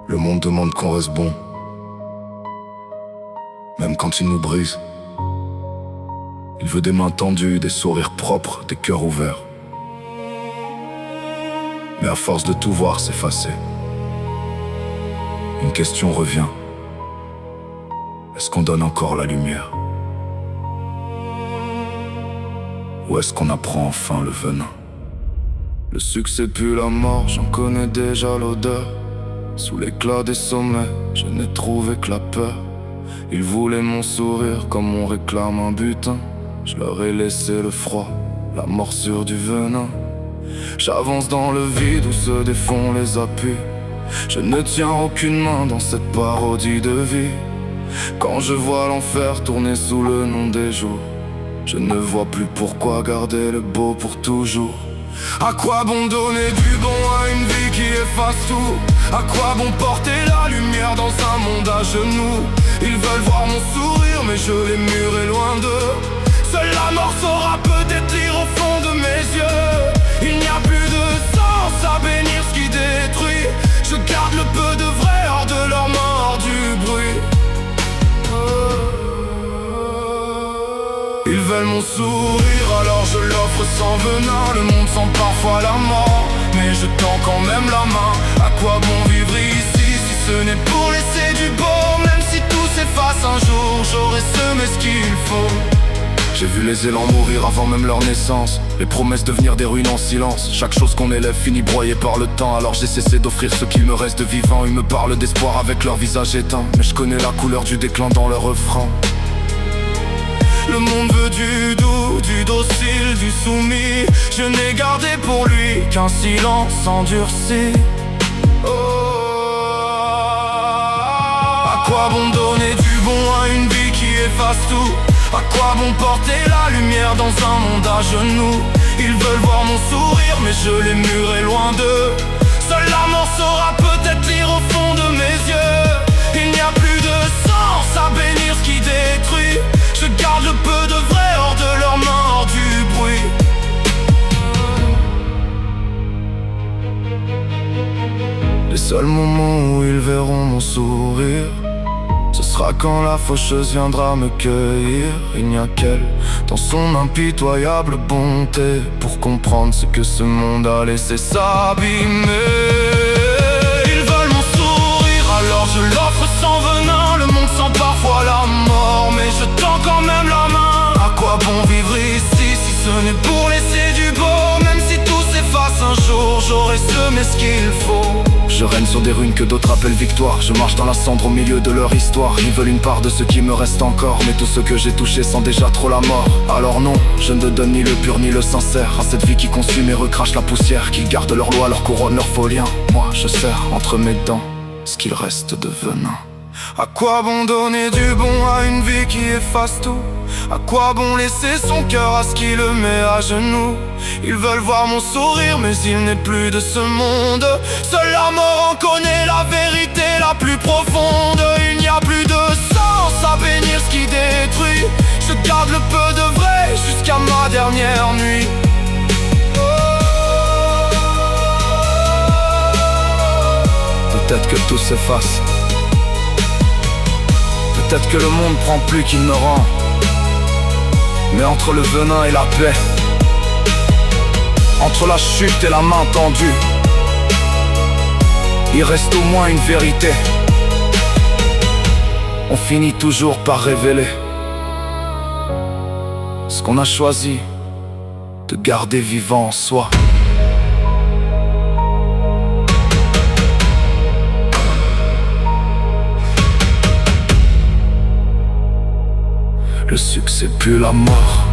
Le monde demande qu'on reste bon, même quand il nous brise. Il veut des mains tendues, des sourires propres, des cœurs ouverts. Mais à force de tout voir s'effacer, une question revient. Est-ce qu'on donne encore la lumière? Ou est-ce qu'on apprend enfin le venin? Le succès pue la mort, j'en connais déjà l'odeur. Sous l'éclat des sommets, je n'ai trouvé que la peur. Ils voulaient mon sourire comme on réclame un butin. Je leur ai laissé le froid, la morsure du venin. J'avance dans le vide où se défont les appuis. Je ne tiens aucune main dans cette parodie de vie. Quand je vois l'enfer tourner sous le nom des jours, je ne vois plus pourquoi garder le beau pour toujours. À quoi bon donner du bon à une vie qui efface tout? À quoi bon porter la lumière dans un monde à genoux? Ils veulent voir mon sourire mais je les muré loin d'eux. Seule la mort saura peut-être lire au fond de mes yeux. Il n'y a plus de sens à bénir ce qui détruit. Je garde le peu de vrai hors de leur main, hors du bruit. Ils veulent mon sourire, alors je l'offre sans venin. Le monde sent parfois la mort, mais je tends quand même la main. À quoi bon vivre ici si ce n'est pour laisser du beau? Même si tout s'efface un jour, j'aurai semé ce qu'il faut. J'ai vu les élans mourir avant même leur naissance, les promesses devenir des ruines en silence. Chaque chose qu'on élève finit broyée par le temps. Alors j'ai cessé d'offrir ce qu'il me reste de vivant. Ils me parlent d'espoir avec leur visage éteint, mais je connais la couleur du déclin dans leur refrain. Le monde veut du doux, du docile, du soumis. Je n'ai gardé pour lui qu'un silence endurci. Oh. À quoi bon donner du bon à une vie qui efface tout? À quoi bon porter la lumière dans un monde à genoux? Ils veulent voir mon sourire mais je les muré loin d'eux. Seule la mort saura peut-être lire au fond de mes yeux. Il n'y a plus de sens à bénir ce qui détruit. Je garde le peu de vrai hors de leurs mains, hors du bruit. Les seuls moments où ils verront mon sourire, ce sera quand la faucheuse viendra me cueillir. Il n'y a qu'elle, dans son impitoyable bonté, pour comprendre ce que ce monde a laissé s'abîmer. Ils veulent mon sourire, alors je l'offre sans venin. Le monde sent parfois la mort, mais je tends quand même la main. À quoi bon vivre ici si ce n'est pour laisser du beau? Même si tout s'efface un jour, j'aurai semé ce qu'il faut. Je règne sur des ruines que d'autres appellent victoire. Je marche dans la cendre au milieu de leur histoire. Ils veulent une part de ce qui me reste encore, mais tout ce que j'ai touché sent déjà trop la mort. Alors non, je ne donne ni le pur ni le sincère à cette vie qui consume et recrache la poussière. Qu'ils gardent leur loi, leur couronne, leur folien. Moi je serre entre mes dents ce qu'il reste de venin. À quoi bon donner du bon à une vie qui efface tout? À quoi bon laisser son cœur à ce qui le met à genoux? Ils veulent voir mon sourire mais il n'est plus de ce monde. Seule la mort en connaît la vérité la plus profonde. Il n'y a plus de sens à bénir ce qui détruit. Je garde le peu de vrai jusqu'à ma dernière nuit. Peut-être que tout s'efface, peut-être que le monde prend plus qu'il ne rend. Mais entre le venin et la paix, entre la chute et la main tendue, il reste au moins une vérité. On finit toujours par révéler ce qu'on a choisi de garder vivant en soi. Le succès pue la mort.